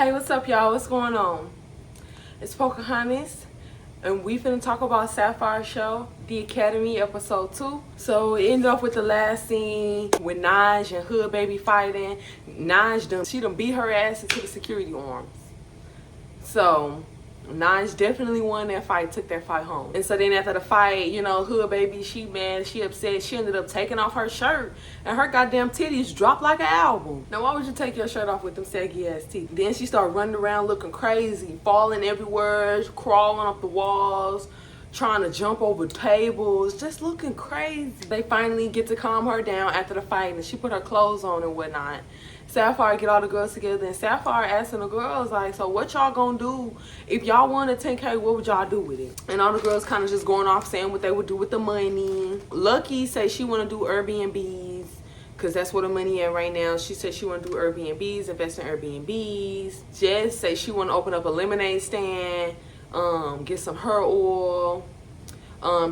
Hey, what's up, y'all? What's going on? It's Pocahontas, and we finna talk about Sapphire Show, The Academy, episode 2. So it ended up with the last scene with Naj and Hood Baby fighting. She done beat her ass into the security arms. So Naj definitely won that fight, took that fight home. And so then after the fight, you know, Hood Baby, she mad, she upset. She ended up taking off her shirt, and her goddamn titties dropped like an album. Now, why would you take your shirt off with them saggy ass teeth? Then she started running around looking crazy, falling everywhere, crawling up the walls, trying to jump over tables, just looking crazy. They finally get to calm her down after the fight, and she put her clothes on and whatnot. Sapphire get all the girls together, and Sapphire asking the girls, like, so what y'all gonna do if y'all won a 10K? What would y'all do with it? And all the girls kind of just going off saying what they would do with the money. Lucky say she want to do Airbnbs because that's where the money at right now. She said she want to do Airbnbs, invest in Airbnbs. Jess say she want to open up a lemonade stand, get some hair oil.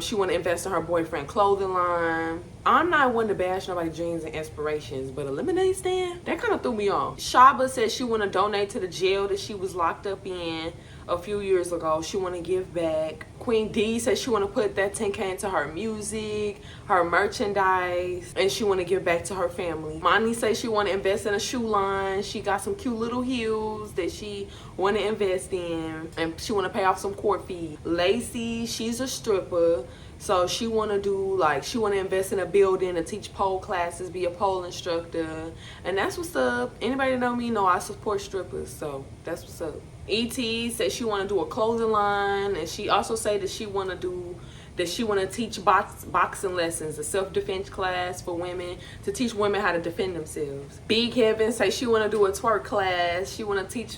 She want to invest in her boyfriend clothing line. I'm not one to bash nobody's dreams and aspirations, but a lemonade stand, that kind of threw me off. Shaba said she want to donate to the jail that she was locked up in a few years ago. She want to give back. Queen D said she want to put that 10K into her music, her merchandise, and she want to give back to her family. Monty says she want to invest in a shoe line. She got some cute little heels that she want to invest in, and she want to pay off some court fees. Lacey, she's a stripper. So she want to do, like, she want to invest in a building to teach pole classes, be a pole instructor. And that's what's up. Anybody that know me know I support strippers. So that's what's up. E.T. said she want to do a clothing line. And she also said that she want to teach boxing lessons, a self-defense class for women to teach women how to defend themselves. Big Heaven say she want to do a twerk class. She want to teach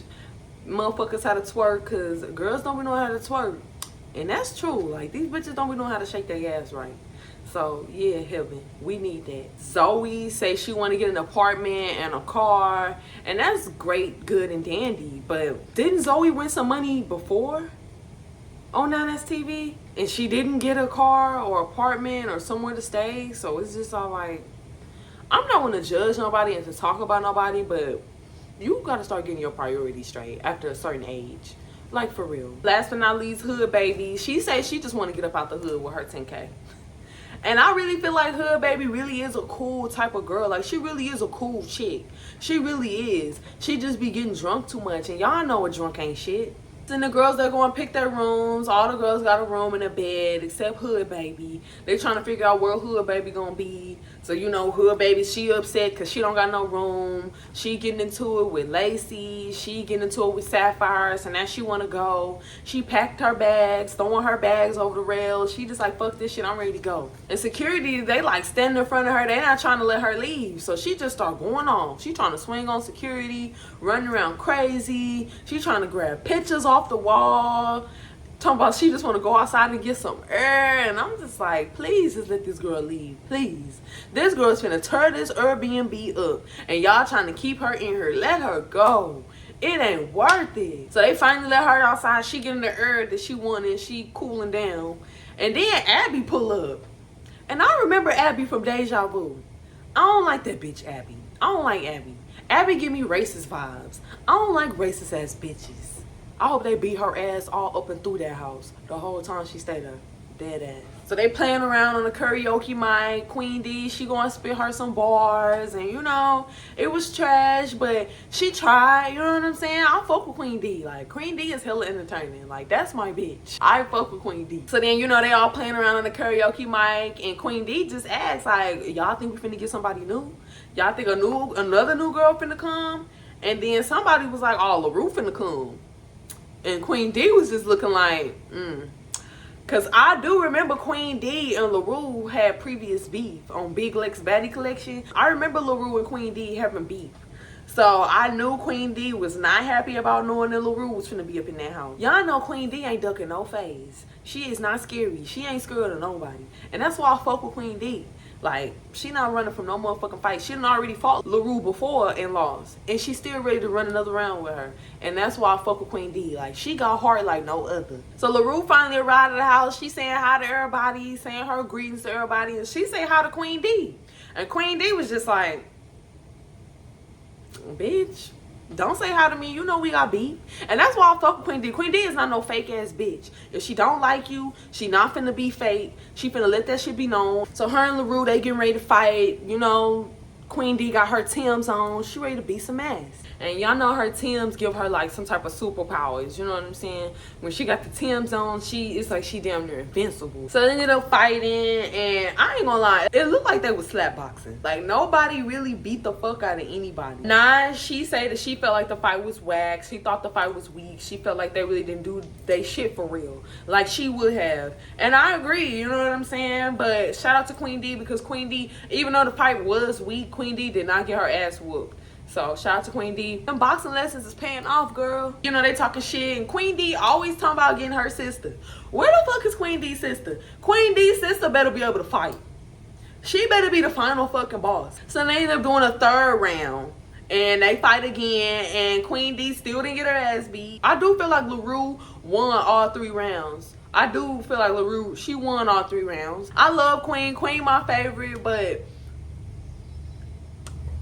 motherfuckers how to twerk because girls don't know how to twerk. And that's true. Like, these bitches don't be knowing how to shake their ass right. So, yeah, Heaven, we need that. Zoe say she want to get an apartment and a car. And that's great, good, and dandy. But didn't Zoe win some money before on 9STV? And she didn't get a car or apartment or somewhere to stay. So, it's just all like, I'm not going to judge nobody and to talk about nobody. But you got to start getting your priorities straight after a certain age. Like, for real. Last but not least, Hood Baby. She says she just want to get up out the hood with her 10K. And I really feel like Hood Baby really is a cool type of girl. Like, she really is a cool chick. She really is. She just be getting drunk too much. And y'all know a drunk ain't shit. And the girls that go and pick their rooms, all the girls got a room and a bed except Hood Baby. They trying to figure out where Hood Baby gonna be. So, you know, Hood Baby, she upset because she don't got no room. She getting into it with Lacey. She getting into it with Sapphire. So now she want to go. She packed her bags, throwing her bags over the rails. She just like, fuck this shit, I'm ready to go. And security, they like standing in front of her. They not trying to let her leave. So she just start going off. She trying to swing on security, running around crazy. She trying to grab pictures off the wall. Talking about she just want to go outside and get some air. And I'm just like, please just let this girl leave. Please. This girl's finna tear this Airbnb up. And y'all trying to keep her in here. Let her go. It ain't worth it. So they finally let her outside. She getting the air that she wanted. She cooling down. And then Abby pull up. And I remember Abby from Deja Vu. I don't like that bitch Abby. I don't like Abby. Abby give me racist vibes. I don't like racist ass bitches. I hope they beat her ass all up and through that house the whole time she stayed there. Dead ass. So they playing around on the karaoke mic. Queen D, she gonna spit her some bars. And you know, it was trash, but she tried. You know what I'm saying? I fuck with Queen D. Like, Queen D is hella entertaining. Like, that's my bitch. I fuck with Queen D. So then, you know, they all playing around on the karaoke mic. And Queen D just asked, like, y'all think we finna get somebody new? Y'all think another new girl finna come? And then somebody was like, oh, LaRue finna come. And Queen D was just looking like, Because I do remember Queen D and LaRue had previous beef on Big Lex Baddie Collection. I remember LaRue and Queen D having beef. So I knew Queen D was not happy about knowing that LaRue was finna be up in that house. Y'all know Queen D ain't ducking no phase. She is not scary. She ain't scared of nobody. And that's why I fuck with Queen D. Like, she not running from no motherfucking fight. She done already fought LaRue before and lost. And she's still ready to run another round with her. And that's why I fuck with Queen D. Like, she got heart like no other. So LaRue finally arrived at the house. She saying hi to everybody, saying her greetings to everybody. And she say hi to Queen D. And Queen D was just like, bitch, Don't say hi to me. You know we got beef. And that's why I fuck with Queen D. Queen D is not no fake ass bitch. If she don't like you, she not finna be fake. She finna let that shit be known. So her and LaRue, they getting ready to fight. You know, Queen D got her Timbs on. She ready to beat some ass. And y'all know her Timbs give her like some type of superpowers. You know what I'm saying? When she got the Timbs on, it's like she damn near invincible. So they ended up fighting, and I ain't gonna lie, it looked like they was slap boxing. Like nobody really beat the fuck out of anybody. Nah, she said that she felt like the fight was whack. She thought the fight was weak. She felt like they really didn't do they shit for real, like she would have. And I agree. You know what I'm saying? But shout out to Queen D, because Queen D, even though the fight was weak, Queen D did not get her ass whooped. So shout out to Queen D. Them boxing lessons is paying off, girl. You know, they talking shit, and Queen D always talking about getting her sister. Where the fuck is Queen D's sister? Queen D's sister better be able to fight. She better be the final fucking boss. So they ended up doing a third round, and they fight again, and Queen D still didn't get her ass beat. I do feel like LaRue won all 3 rounds. I do feel like LaRue, she won all 3 rounds. I love Queen. Queen my favorite, but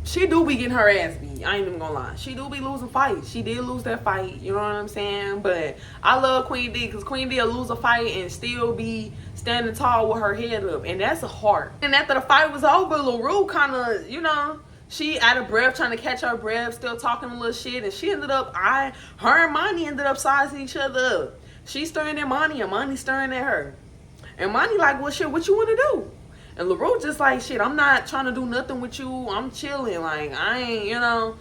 she do be getting her ass beat. I ain't even gonna lie. She do be losing fights. She did lose that fight. You know what I'm saying? But I love Queen D, because Queen D will lose a fight and still be standing tall with her head up. And that's a heart. And after the fight was over, LaRue kind of, you know, she out of breath, trying to catch her breath, still talking a little shit. And she ended up, her and Monty ended up sizing each other up. She stirring at Monty, and Monty stirring at her. And Monty like, well, shit, what you want to do? And LaRue just like, shit, I'm not trying to do nothing with you. I'm chilling. Like, I ain't, you know.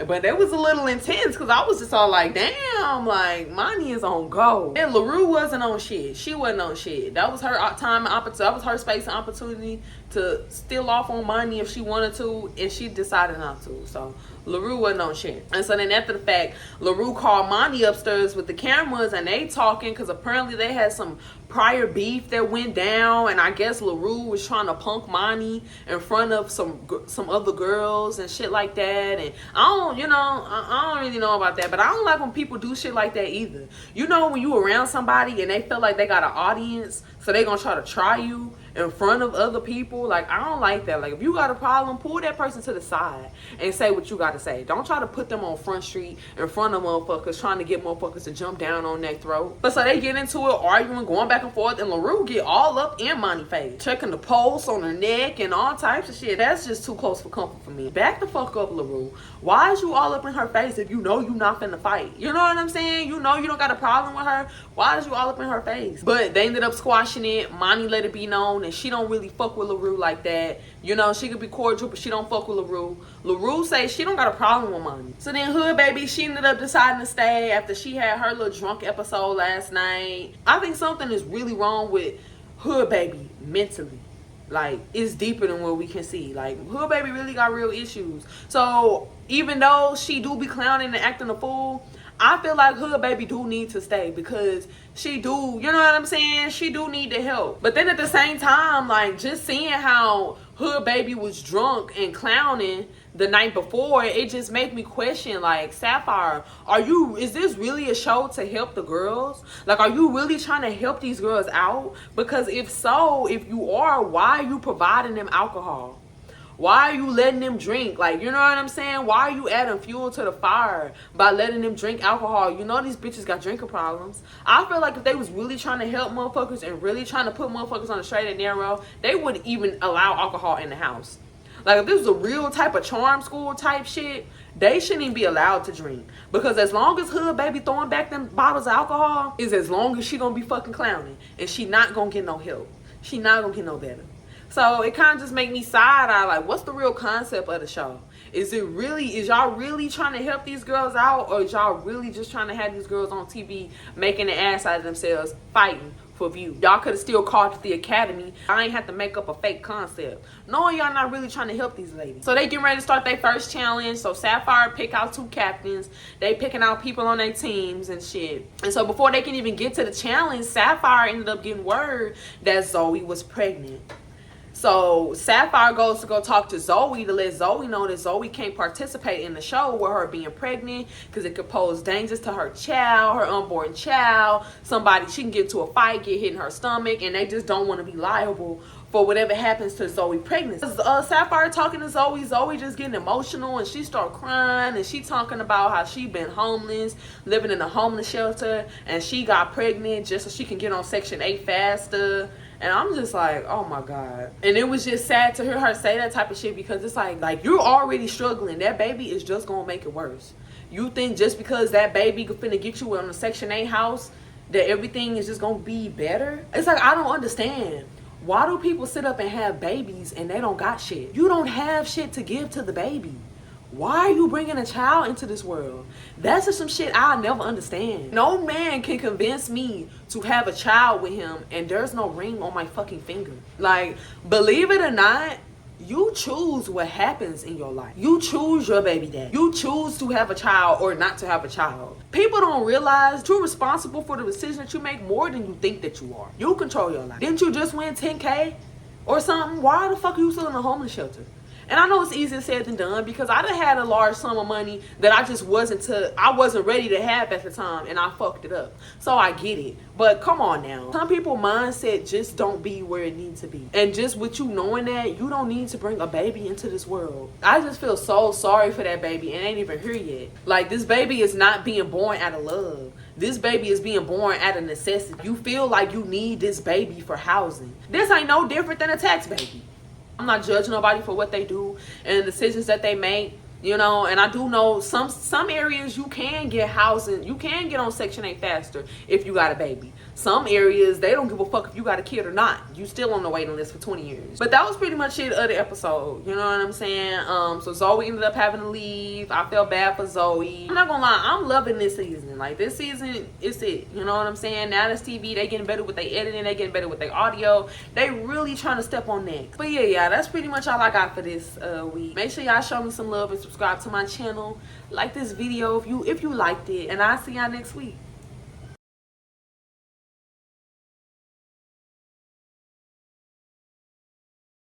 But it was a little intense, because I was just all like, damn, like, Monty is on go. And LaRue wasn't on shit. She wasn't on shit. That was her time and opportunity. That was her space and opportunity to steal off on Monty if she wanted to, and she decided not to. So LaRue wasn't on shit. And so then after the fact, LaRue called Monty upstairs with the cameras, and they talking, because apparently they had some prior beef that went down, and I guess LaRue was trying to punk Monty in front of some other girls and shit like that. And I don't, you know, I don't really know about that, but I don't like when people do shit like that either. You know, when you around somebody and they feel like they got an audience, so they gonna try to try you in front of other people. Like, I don't like that. Like, if you got a problem, pull that person to the side and say what you got to say. Don't try to put them on Front Street in front of motherfuckers, trying to get motherfuckers to jump down on their throat. But so they get into it, arguing, going back and forth, and LaRue get all up in Monty's face, checking the pulse on her neck and all types of shit. That's just too close for comfort for me. Back the fuck up, LaRue. Why is you all up in her face if you know you not finna fight? You know what I'm saying? You know you don't got a problem with her. Why is you all up in her face? But they ended up squashing it. Monty let it be known, and she don't really fuck with LaRue like that. You know, she could be cordial, but she don't fuck with LaRue. LaRue say she don't got a problem with Monty. So then Hood Baby, she ended up deciding to stay after she had her little drunk episode last night. I think something is really wrong with Hood Baby mentally. Like, it's deeper than what we can see. Like, Hood Baby really got real issues. So even though she do be clowning and acting a fool, I feel like Hood Baby do need to stay, because she do, you know what I'm saying? She do need the help. But then at the same time, like, just seeing how Hood Baby was drunk and clowning the night before, it just make me question, like, Sapphire, is this really a show to help the girls? Like, are you really trying to help these girls out? Because if so, if you are, why are you providing them alcohol? Why are you letting them drink? Like, you know what I'm saying? Why are you adding fuel to the fire by letting them drink alcohol? You know these bitches got drinking problems. I feel like if they was really trying to help motherfuckers and really trying to put motherfuckers on the straight and narrow, they wouldn't even allow alcohol in the house. Like, if this was a real type of charm school type shit, they shouldn't even be allowed to drink. Because as long as Hood Baby throwing back them bottles of alcohol, is as long as she gonna be fucking clowning. And she not gonna get no help. She not gonna get no better. So it kind of just make me side-eye, like, what's the real concept of the show? Is y'all really trying to help these girls out, or is y'all really just trying to have these girls on TV making an ass out of themselves, fighting for view? Y'all could have still called it the Academy. I ain't have to make up a fake concept, knowing y'all not really trying to help these ladies. So they getting ready to start their first challenge. So Sapphire pick out 2 captains. They picking out people on their teams and shit. And so before they can even get to the challenge, Sapphire ended up getting word that Zoe was pregnant. So Sapphire goes to go talk to Zoe to let Zoe know that Zoe can't participate in the show with her being pregnant, because it could pose dangers to her child, her unborn child. She can get into a fight, get hit in her stomach, and they just don't want to be liable for whatever happens to Zoe pregnancy. Sapphire talking to Zoe just getting emotional, and she start crying, and she talking about how she been homeless, living in a homeless shelter, and she got pregnant just so she can get on Section 8 faster. And I'm just like, oh my God. And it was just sad to hear her say that type of shit, because it's like you're already struggling. That baby is just gonna make it worse. You think just because that baby finna get you on a Section 8 house that everything is just gonna be better? It's like, I don't understand. Why do people sit up and have babies and they don't got shit? You don't have shit to give to the baby. Why are you bringing a child into this world? That's just some shit I'll never understand. No man can convince me to have a child with him and there's no ring on my fucking finger. Like, believe it or not, you choose what happens in your life. You choose your baby dad. You choose to have a child or not to have a child. People don't realize you're responsible for the decision that you make more than you think that you are. You control your life. Didn't you just win 10K or something? Why the fuck are you still in a homeless shelter? And I know it's easier said than done, because I done had a large sum of money that I just wasn't ready to have at the time, and I fucked it up. So I get it. But come on now. Some people's mindset just don't be where it needs to be. And just with you knowing that, you don't need to bring a baby into this world. I just feel so sorry for that baby, and ain't even here yet. Like, this baby is not being born out of love. This baby is being born out of necessity. You feel like you need this baby for housing. This ain't no different than a tax baby. I'm not judging nobody for what they do and the decisions that they make, you know. And I do know some areas you can get housing, you can get on Section 8 faster if you got a baby. Some areas, they don't give a fuck if you got a kid or not. You still on the waiting list for 20 years. But that was pretty much it of the episode. You know what I'm saying? So Zoe ended up having to leave. I felt bad for Zoe. I'm not gonna lie, I'm loving this season. Like, this season, it's it. You know what I'm saying? Now this TV, they getting better with their editing. They getting better with their audio. They really trying to step on next. But yeah, that's pretty much all I got for this week. Make sure y'all show me some love and subscribe to my channel. Like this video if you liked it. And I'll see y'all next week.